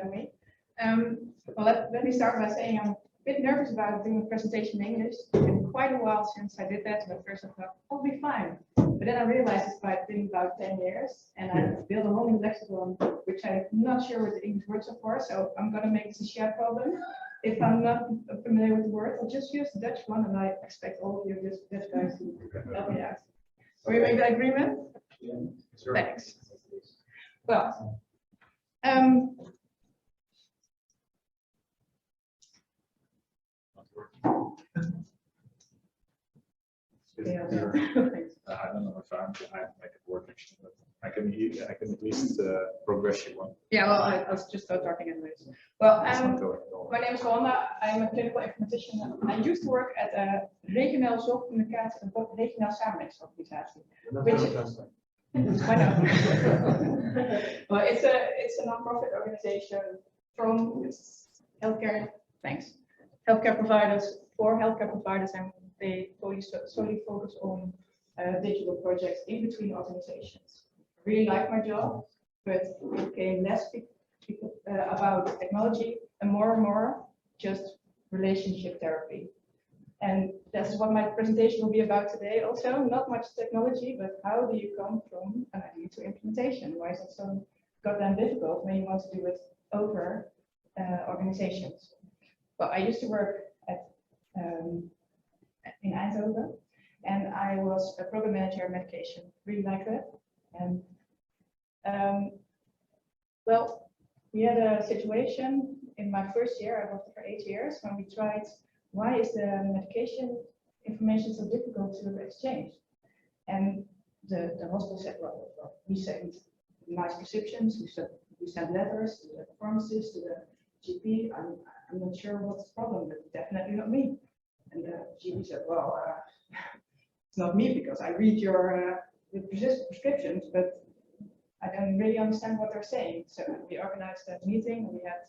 having me. Well, let me start by saying I'm a bit nervous about doing a presentation in English. It's been quite a while since I did that, but first I thought, I'll be fine. But then I realized it's been about 10 years, and I built a whole new lexicon, which I'm not sure what the English words are for, so I'm going to make this a shared problem. If I'm not familiar with the word, I'll just use the Dutch one, and I expect all of you Dutch guys to help me out. Will you make that agreement? Yeah, sure. Thanks. Well, Yeah. I don't know if I make it work actually, but I can at least progress you one. Yeah, well, I was just starting anyways. Well, It's not going at all. my name is Roanda. I'm a clinical informatician. I used to work at a regionale zorgcommunicatie en regionale samenwerkingsorganisatie. Why not? Well, it's a non-profit organization from healthcare. Thanks. Healthcare providers for healthcare providers, and they solely focus on digital projects in between organizations. I really like my job, but it became less about technology and more just relationship therapy. And that's what my presentation will be about today also. Not much technology, but how do you come from an idea to implementation? Why is it so goddamn difficult when you want to do it over organizations? Well, I used to work at in Eindhoven, and I was a program manager of medication. Really like that. And well, we had a situation in my first year. I worked for 8 years when we tried. Why is the medication information so difficult to exchange? And the hospital said, well, we send nice prescriptions, we send letters to the pharmacist, to the GP. I'm not sure what's the problem, but definitely not me. And the GP said, well, it's not me because I read your prescriptions, but I don't really understand what they're saying. So we organized that meeting. We had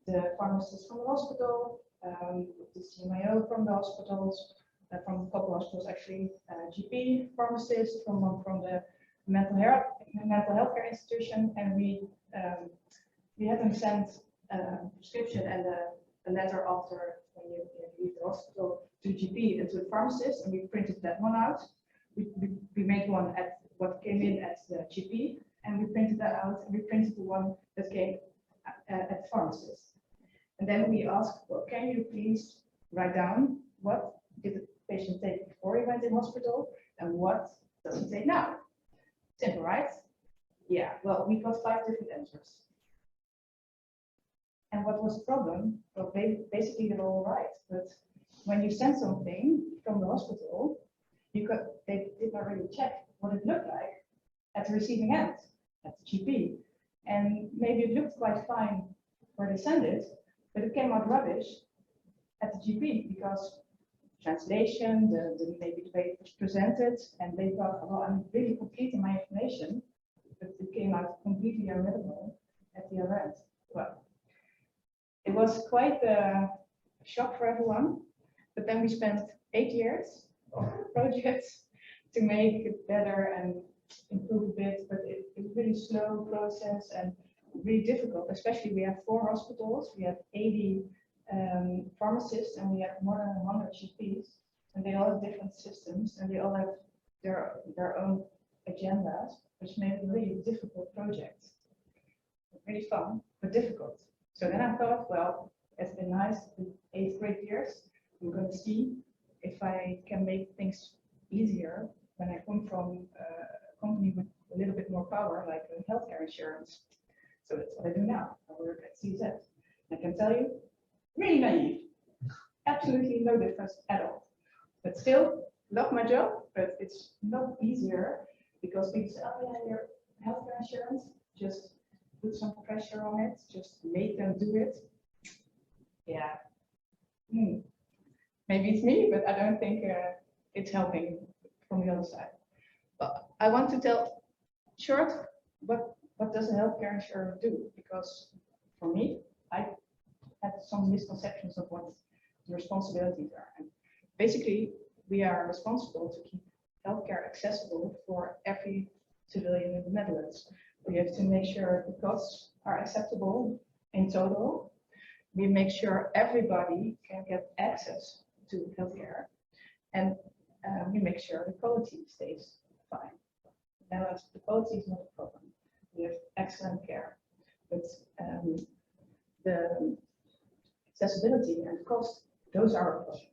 the pharmacist from the hospital, the CMIO from the hospitals, from a couple of hospitals actually, GP, pharmacist from the mental health care institution, and we had them send a prescription and a letter after when you leave the hospital to GP and to the pharmacist, and we printed that one out. We made one at what came in at the GP, and we printed that out, and we printed the one that came at the pharmacist. And then we asked, well, can you please write down what did the patient take before he went in hospital and what does he take now? Simple, right? Yeah, well, we got 5 different answers. And what was the problem? Well, basically they're all right, but when you send something from the hospital, they did not really check what it looked like at the receiving end, at the GP. And maybe it looked quite fine where they sent it, but it came out rubbish at the GP because translation, maybe the way it was presented, and they thought, well, I'm really completing my information, but it came out completely unreadable at the other end. Well, it was quite a shock for everyone, but then we spent 8 years on projects to make it better and improve a bit, but it was really slow process and really difficult, especially we have 4 hospitals, we have 80 pharmacists, and we have more than 100 GPs, and they all have different systems, and they all have their own agendas, which made it a really difficult project. Really fun, but difficult. So then I thought, well, it's been nice, 8 great years. I'm going to see if I can make things easier when I come from a company with a little bit more power, like healthcare insurance. So that's what I do now. I work at CZ. I can tell you, really naive. Absolutely no difference at all. But still, love my job, but it's not easier because people say, oh yeah, your healthcare insurance, just put some pressure on it, just make them do it. Yeah. Maybe it's me, but I don't think it's helping from the other side. But I want to tell short what does a healthcare insurer do? Because for me, I had some misconceptions of what the responsibilities are. And basically, we are responsible to keep healthcare accessible for every civilian in the Netherlands. We have to make sure the costs are acceptable in total. We make sure everybody can get access to healthcare, and we make sure the quality stays fine. Now, the quality is not a problem. We have excellent care, but the accessibility and cost, those are a problem.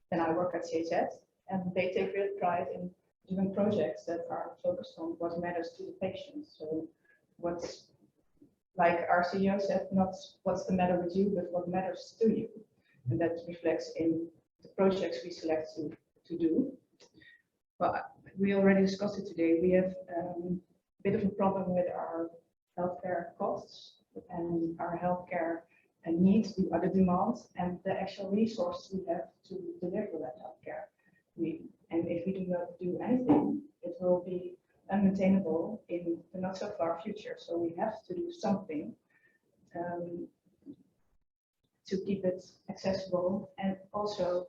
Then I work at CHZ, and they take real pride in doing projects that are focused on what matters to the patient. So what's, like our CEO said, not what's the matter with you, but what matters to you. And that reflects in the projects we select to do. But we already discussed it today. We have a bit of a problem with our healthcare costs and our healthcare needs, the other demands, and the actual resources we have to deliver that healthcare. And if we do not do anything, it will be unmaintainable in the not so far future. So we have to do something to keep it accessible and also,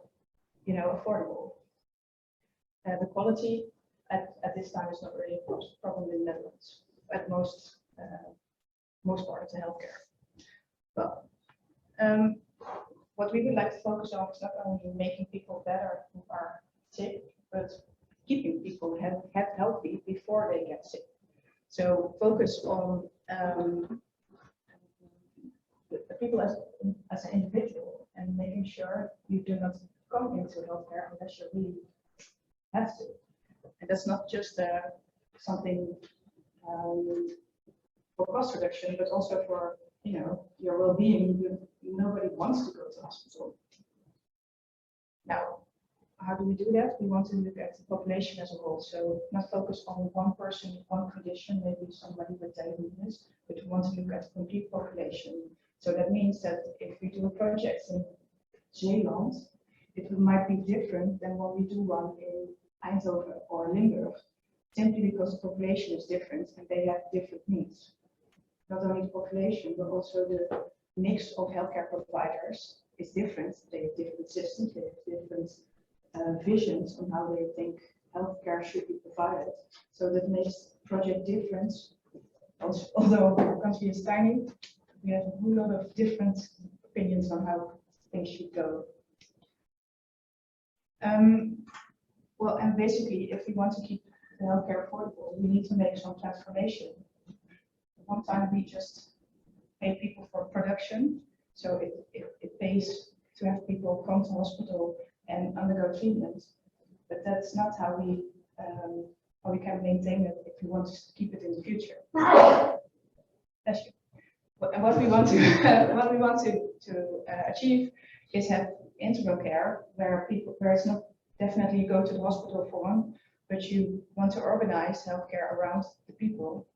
affordable. The quality at this time is not really a problem in the Netherlands at most parts of healthcare. But what we would like to focus on is not only making people better who are sick, but keeping people healthy before they get sick. So focus on the people as an individual and making sure you do not come into healthcare unless you really have to. And that's not just something for cost reduction, but also for your well-being. Nobody wants to go to hospital. Now, how do we do that? We want to look at the population as a whole. So not focus on one person, one condition, maybe somebody with diabetes, but we want to look at the complete population. So that means that if we do a project in Zeeland, it might be different than when we do one in Eindhoven or Limburg, simply because the population is different and they have different needs. Not only the population, but also the mix of healthcare providers is different. They have different systems, they have different visions on how they think healthcare should be provided. So that makes project different. Also, although our country is tiny, we have a whole lot of different opinions on how things should go. Well, and basically, if we want to keep the healthcare affordable, we need to make some transformation. One time we just pay people for production, so it pays to have people come to hospital and undergo treatment, but that's not how we can maintain it if we want to keep it in the future. And what we want to achieve is have integral care where it's not definitely you go to the hospital for one, but you want to organize healthcare around the people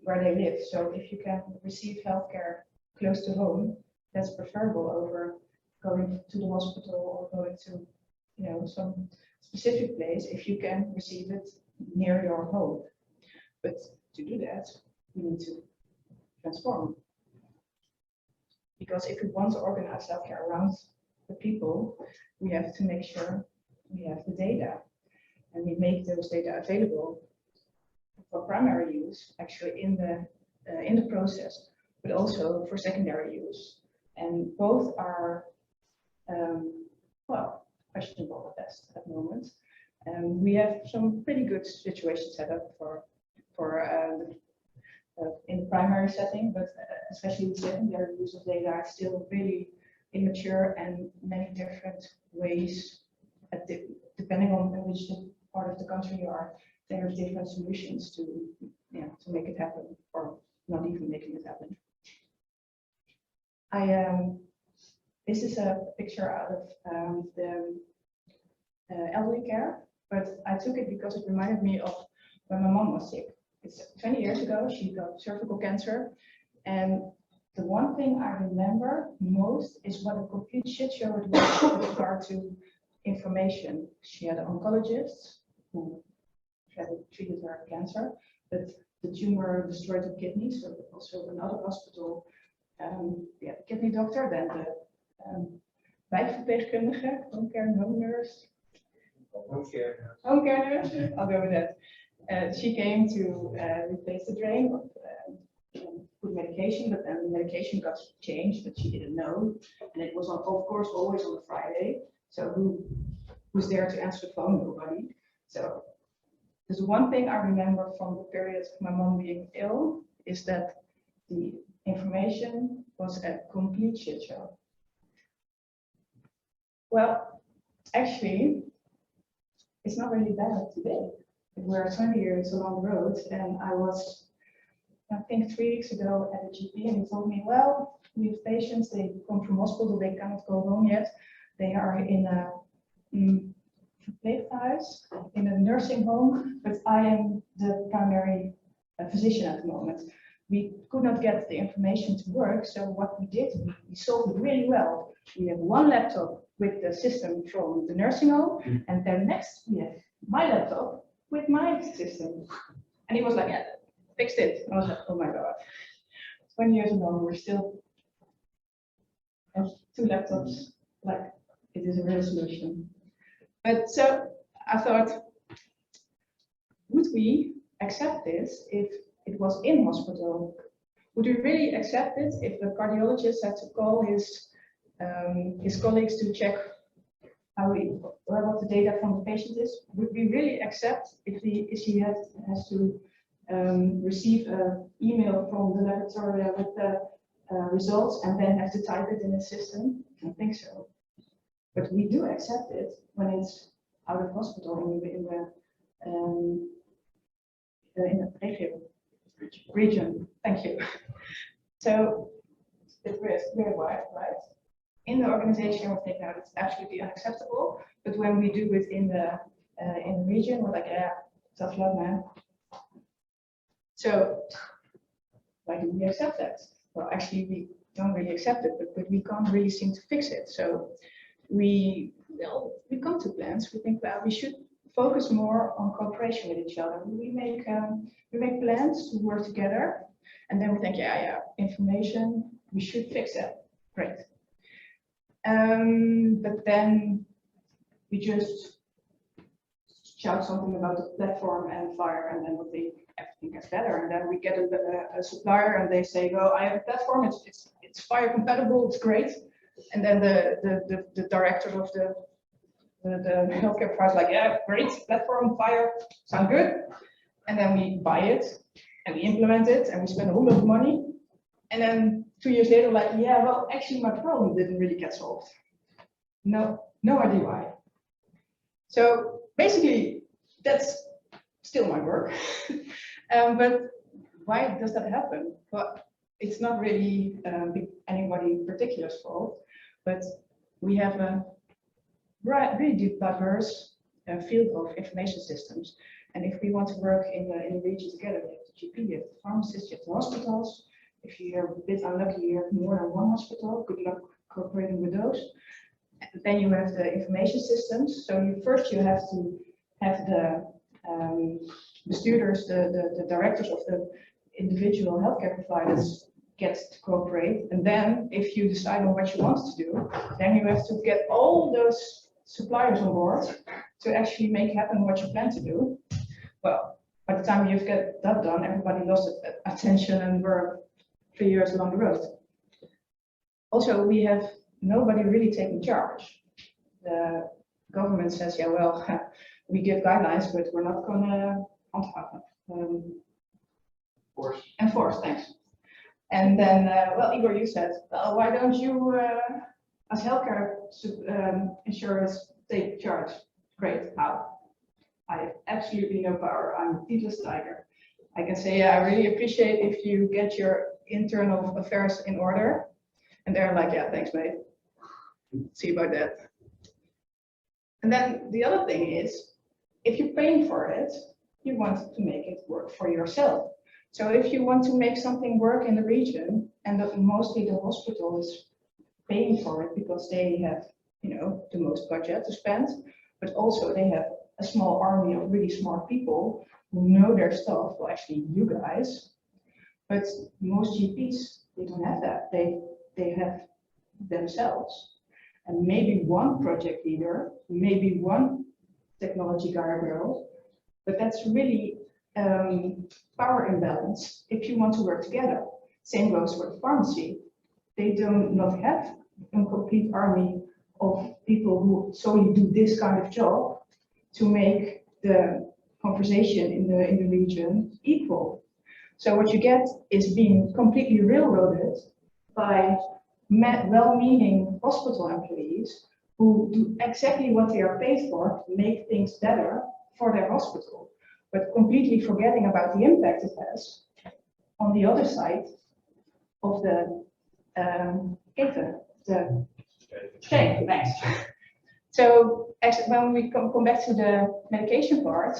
where they live. So if you can receive healthcare close to home, that's preferable over going to the hospital or going to some specific place if you can receive it near your home. But to do that, we need to transform. Because if we want to organize healthcare around the people, we have to make sure we have the data and we make those data available for primary use, actually in the process, but also for secondary use. And both are questionable at best at the moment. We have some pretty good situations set up for in the primary setting, but especially the secondary use of data are still really immature and many different ways, depending on which part of the country you are, there are different solutions to make it happen, or not even making it happen. This is a picture out of the elderly care, but I took it because it reminded me of when my mom was sick. It's 20 years ago, she got cervical cancer, and the one thing I remember most is what a complete shit show it was with regard to information. She had an oncologist who had treated her cancer, but the tumor destroyed her kidney, so also another hospital, the kidney doctor, then the wijkverpleegkundige, home care nurse. Home care nurse, I'll go with that. She came to replace the drain, put medication, but then the medication got changed, but she didn't know. And it was, on, of course, always on a Friday. So who's there to answer the phone? Nobody. So there's one thing I remember from the period of my mom being ill, is that the information was a complete shit show. Well, actually, it's not really bad today. We're 20 years along the road, and I was, I think 3 weeks ago at a GP, and he told me, well, we have patients, they come from hospital, they cannot go home yet. They are in a verpleeghuis, in a nursing home, but I am the primary physician at the moment. We could not get the information to work, so what we did, we solved it really well. We have one laptop with the system from the nursing home, and then next we have my laptop with my system. And he was like, yeah, fixed it. I was like, oh my God. 20 years ago, we're still have 2 laptops, like it is a real solution. But so I thought, would we accept this if it was in hospital? Would we really accept it if the cardiologist had to call his colleagues to check what the data from the patient is? Would we really accept if he has to receive an email from the laboratory with the results and then have to type it in the system? I don't think so. But we do accept it when it's out of hospital in the region. Thank you. So it's very wide, right? In the organization, we think that it's absolutely unacceptable. But when we do it in the region, we're like, yeah, tough luck, man. So why do we accept that? Well, actually, we don't really accept it, but we can't really seem to fix it. So we come to plans. We think, well, we should focus more on cooperation with each other. We make plans to work together, and then we think, yeah, information, we should fix that. Great. But then we just shout something about the platform and fire, and then we think everything gets better. And then we get a supplier, and they say, "Oh, I have a platform. It's fire compatible. It's great." And then the director of the healthcare provider is like, "Yeah, great platform, fire, sound good." And then we buy it and we implement it, and we spend a whole lot of money. And then 2 years later, like, yeah, well, actually, my problem didn't really get solved. No idea why. So basically, that's still my work. But why does that happen? Well, it's not really anybody particular's fault, but we have a really diverse field of information systems. And if we want to work in the region together, we have the GP, you have the pharmacists, you have the hospitals. If you're a bit unlucky, you have more than one hospital. Good luck cooperating with those. And then you have the information systems. So first you have to have the students, the directors of the individual healthcare providers get to cooperate. And then if you decide on what you want to do, then you have to get all those suppliers on board to actually make happen what you plan to do. Well, by the time you've got that done, everybody lost attention and we're 3 years along the road. Also, we have nobody really taking charge. The government says, yeah, well, we give guidelines, but we're not going to enforce, thanks. And then, well, Igor, you said, well, why don't you, as healthcare insurance, take charge? Great, how? I have absolutely no power. I'm a toothless tiger. I can say, yeah, I really appreciate if you get your internal affairs in order. And they're like, yeah, thanks, mate. See about that. And then the other thing is, if you're paying for it, you want to make it work for yourself. So if you want to make something work in the region, and mostly the hospital is paying for it because they have, the most budget to spend, but also they have a small army of really smart people who know their stuff. Well, actually, you guys. But most GPs, they don't have that. They have themselves. And maybe one project leader, maybe one technology guy or girl, but that's really power imbalance if you want to work together. Same goes for the pharmacy. They do not have a complete army of people who solely do this kind of job to make the conversation in the region equal. So what you get is being completely railroaded by well-meaning hospital employees who do exactly what they are paid for to make things better for their hospital, but completely forgetting about the impact it has on the other side of the chain. Thanks. So when we come back to the medication part,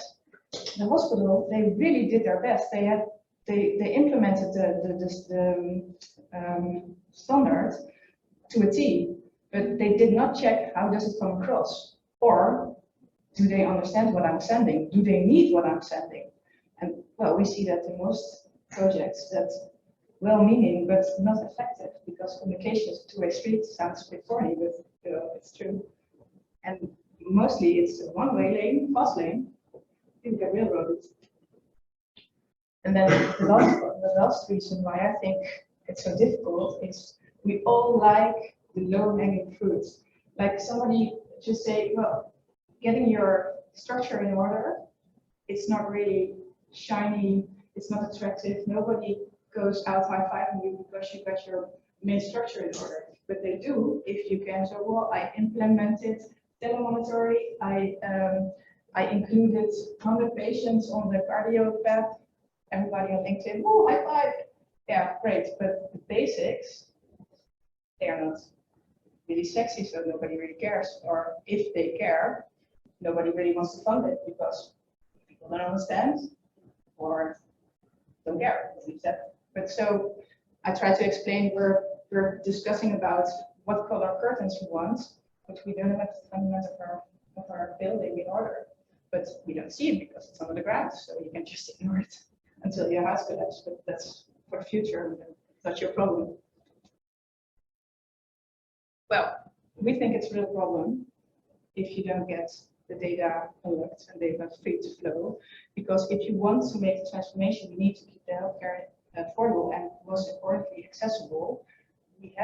the hospital, they really did their best. They implemented the standard to a T, but they did not check how does it come across, or do they understand what I'm sending? Do they need what I'm sending? And well, we see that in most projects that well-meaning but not effective, because communication is a two-way street. Sounds a bit corny, but it's true. And mostly it's a one-way lane, fast lane. People get railroaded. And then the last reason why I think it's so difficult is we all like the low-hanging fruits. Like somebody just say, well, getting your structure in order, it's not really shiny, it's not attractive. Nobody goes out high-fiving you because you got your main structure in order. But they do if you can. So, well, I implemented telemonitoring, I included 100 patients on the cardio path. Everybody on LinkedIn, oh, high five. Yeah, great. But the basics, they are not really sexy, so nobody really cares. Or if they care, nobody really wants to fund it because people don't understand or don't care. But so I try to explain we're discussing about what color curtains we want, but we don't have the fundament of our building in order. But we don't see it because it's under the ground, so you can just ignore it until your house collapses. But that's for the future, that's your problem. Well, we think it's a real problem if you don't get the data unlocked and data free to flow, because if you want to make the transformation, you need to keep the healthcare affordable and most importantly accessible. We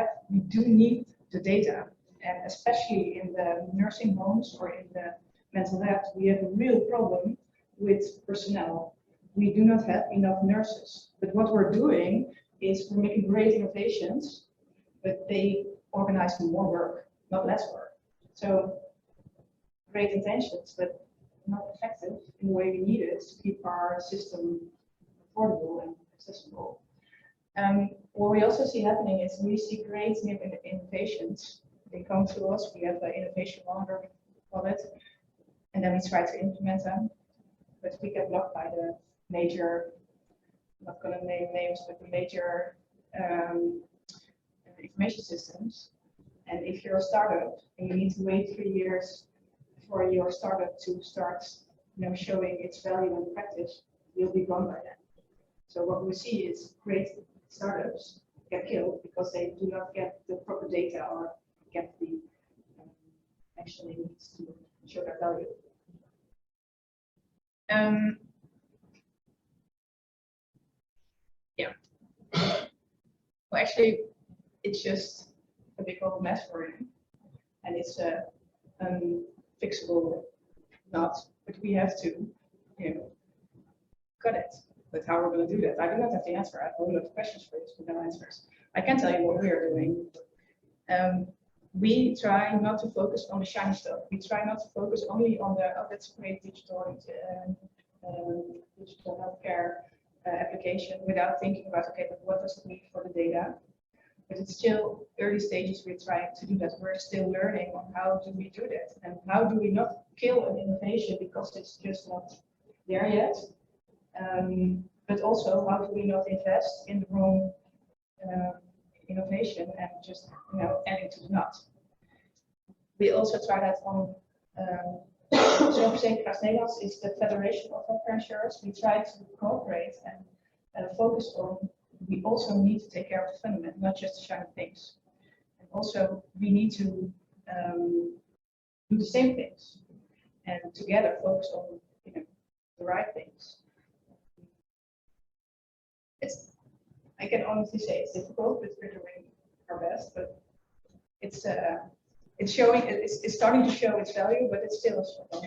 do need the data, and especially in the nursing homes or in the mental health, we have a real problem with personnel. We do not have enough nurses, but what we're doing is we're making great innovations, but they organize more work, not less work. So great intentions, but not effective in the way we need it to keep our system affordable and accessible. What we also see happening is we see great new innovations. They come to us, we have an innovation monitor, call it, and then we try to implement them, but we get blocked by the major, I'm not going to name names, but the major information systems. And if you're a startup and you need to wait 3 years for your startup to start, showing its value in practice, you'll be gone by then. So what we see is great startups get killed because they do not get the proper data or get the action they need to show their value. Yeah. Well, actually, it's just a big old mess for him, and it's a fixable knot. But we have to, cut it. But how we're going to do that, I do not have the answer. I have a lot of questions for this, but no answers. I can tell you what we are doing. We try not to focus on the shiny stuff. We try not to focus only on the, that's great digital healthcare application without thinking about, okay, but what does it mean for the data? But it's still early stages. We're trying to do that. We're still learning on how do we do that and how do we not kill an innovation because it's just not there yet. But also, how do we not invest in the wrong innovation and just adding to the knot? We also try that on Zorgverzekeraars Nederland is the Federation of Healthcare Insurers. We try to cooperate and focus on. We also need to take care of the fundament, not just the shiny things. And also, we need to do the same things and together focus on the right things. I can honestly say it's difficult, but we're doing our best. But it's showing, it's starting to show its value, but it's still a struggle.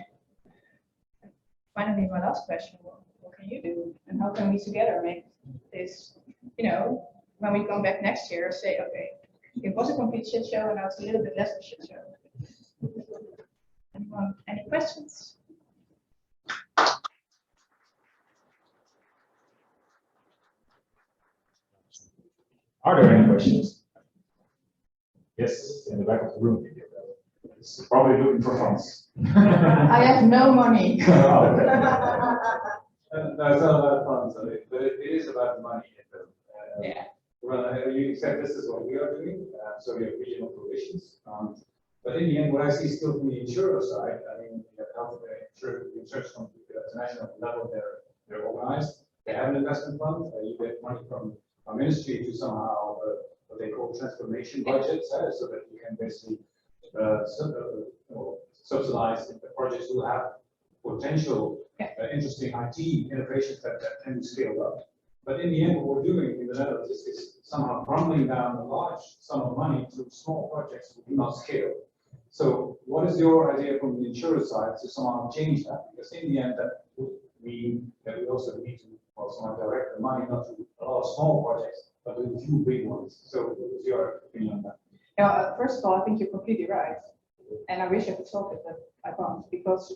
Finally, my last question: what can you do, and how can we together make this? When we come back next year, say, okay, it was a complete shit show, and now it's a little bit less of a shit show. Anyone, any questions? Are there any questions? Yes, in the back of the room. It's probably looking for funds. I have no money. No, it's not about funds, but it is about money. Yeah. Well, you said this is what we are doing, so we have regional provisions. But in the end, what I see still from the insurer side, I mean, you have insurance companies at the national level, they're organized. They have an investment fund. You get money from a ministry to somehow what they call transformation budgets, so that you can basically subsidize the projects who have potential interesting IT innovations that can be scaled up. But in the end, what we're doing in the Netherlands is somehow bundling down a large sum of money to small projects who do not scale. So what is your idea from the insurer side to somehow change that? Because in the end, that would mean that we also need to somehow direct the money not to a lot of small projects, but to a few big ones. So what is your opinion on that? Yeah, first of all, I think you're completely right. And I wish I could solve it, but I can't. Because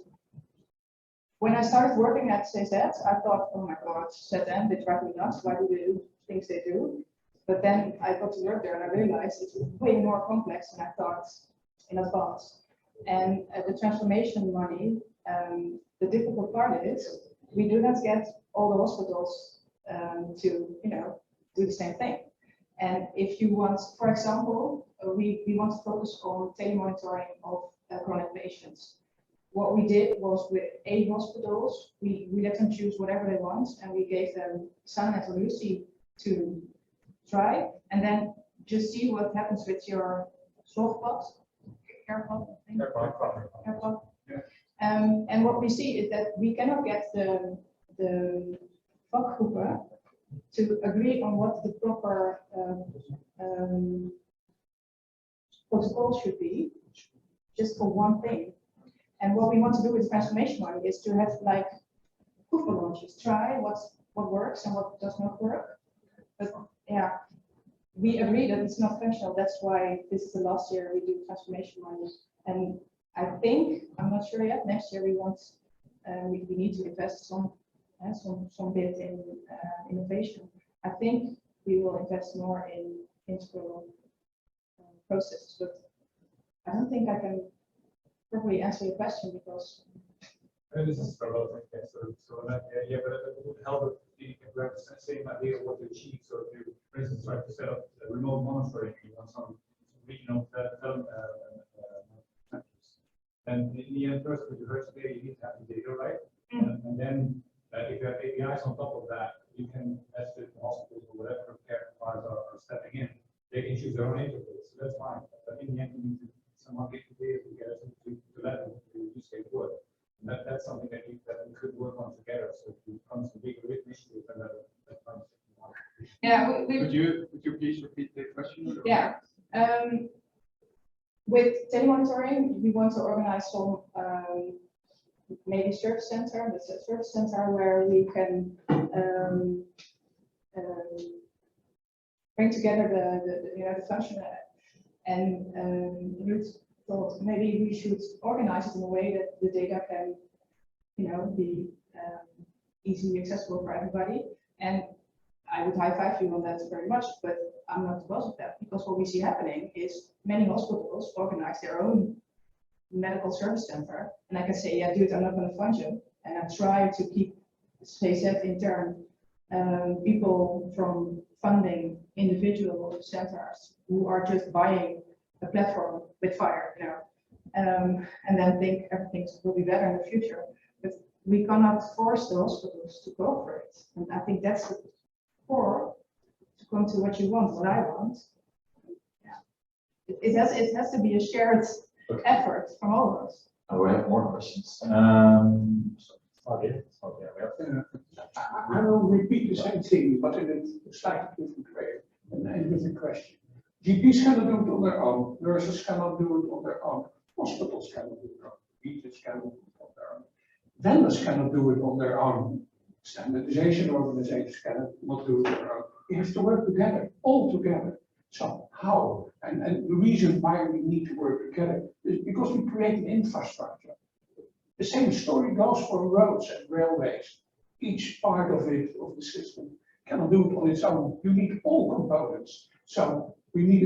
when I started working at CZ, I thought, oh my God, ZN, they drive me nuts. Why do they do things they do? But then I got to work there and I realized it's way more complex than I thought in advance. And the transformation money, the difficult part is we do not get all the hospitals to do the same thing. And if you want, for example, we want to focus on telemonitoring of chronic patients. What we did was with 8 hospitals, we let them choose whatever they want, and we gave them Sun and Lucy to try, and then just see what happens with your zorgpad, CarePad. Yeah. And what we see is that we cannot get the vakgroepen to agree on what the proper protocol should be, just for one thing. And what we want to do with transformation money is to have like proof launches, try what works and what does not work. But yeah, we agree that it's not functional. That's why this is the last year we do transformation money. And I think, I'm not sure yet, next year we want, we need to invest some bit in innovation. I think we will invest more in integral processes, but I don't think I can probably answer your question because. This is for both, okay. So yeah, but it would help if you have the same idea of what to achieve. So if you, for instance, try to set up remote monitoring, you want some regional countries. And in the end, first, with regards to data, you need to have the data, right? And then if you have APIs on top of that, you can, as the hospitals or whatever care providers are stepping in, they can choose their own interface. So that's fine. But in the end, you need to somehow get the data together to let them to use it work. And that's something that we could work on together. So if it becomes a big initiative, and that comes. Yeah, Could you please repeat the question? Yeah. With telemonitoring, we want to organize some maybe service center, but a service center where we can bring together the function and Ruud thought maybe we should organize it in a way that the data can be easily accessible for everybody. And I would high five you on that very much, but I'm not the boss of that, because what we see happening is many hospitals organize their own medical service center, and I can say, yeah, dude, I'm not going to fund you, and I try to keep, say that in turn, people from funding individual centers who are just buying a platform with fire, and then think everything will be better in the future. But we cannot force the hospitals to go for it, and I think that's the core to come to what you want, what I want. Yeah. It has to be a shared effort from all of us. Oh, we have more questions. Okay, okay, we have I will repeat the same thing, but in a slightly different way, and with a question. GPs cannot do it on their own, nurses cannot do it on their own, hospitals cannot do it on their own, teachers cannot do it on their own, vendors cannot do it on their own, standardization organizations cannot do it on their own. We have to work together, all together. So how? And the reason why we need to work together is because we create an infrastructure. The same story goes for roads and railways. Each part of it, of the system, cannot do it on its own. You need all components. So we need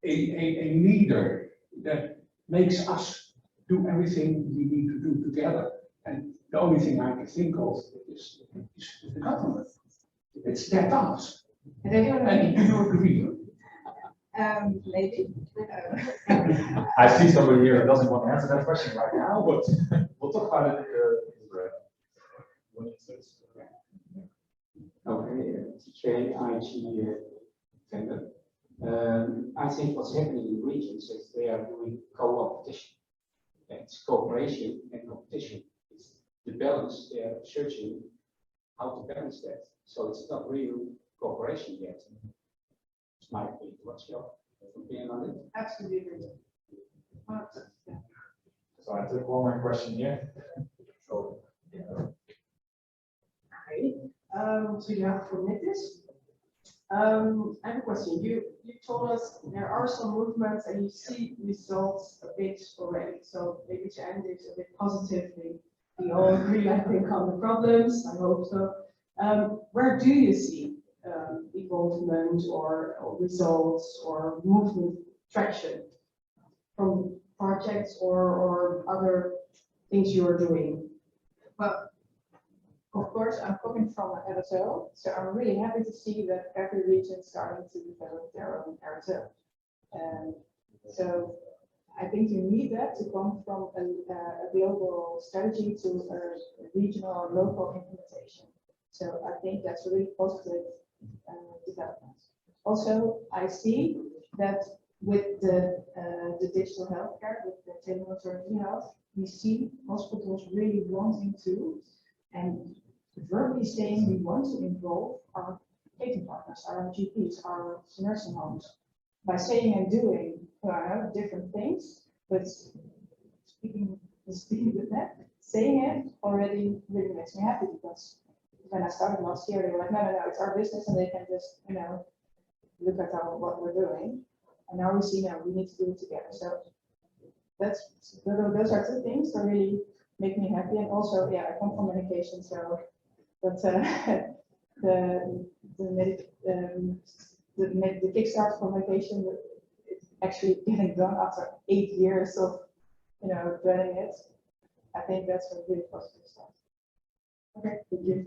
a leader that makes us do everything we need to do together. And the only thing I can think of is the government. It's their task. And do you agree? Maybe. I see somebody here who doesn't want to answer that question right now, but we'll talk about it when it says. Okay, TK, IT vendor. I think what's happening in regions is they are doing co-opetition. It's cooperation and competition. It's the balance, they are searching how to balance that. So it's not real cooperation yet. It's my opinion. What's your opinion on it? Absolutely. So I took one more question here. So, yeah. Hi, Julia from Nitis. I have a question. You told us there are some movements and you see results a bit already. So maybe to end it a bit positively, we all agree, I think, on the problems. I hope so. Where do you see involvement or results or movement traction from projects or other things you are doing? Well, of course, I'm coming from an RSO, so I'm really happy to see that every region is starting to develop their own RSO. So I think you need that to come from a global strategy to a regional or local implementation. So I think that's a really positive development. Also, I see that with the digital healthcare, with the telematernity health, we see hospitals really wanting to and verbally saying we want to involve our patient partners, our GPs, our nursing homes, by saying and doing different things, but speaking with that, saying it already really makes me happy, because when I started last year, they were like, no, it's our business, and they can just, look at what we're doing. And now we see, we need to do it together. So those are two things that really make me happy. And also, I come from medication, so but the kickstart for medication is actually getting done after 8 years of dreading it. I think that's a really positive stuff. Okay, thank you.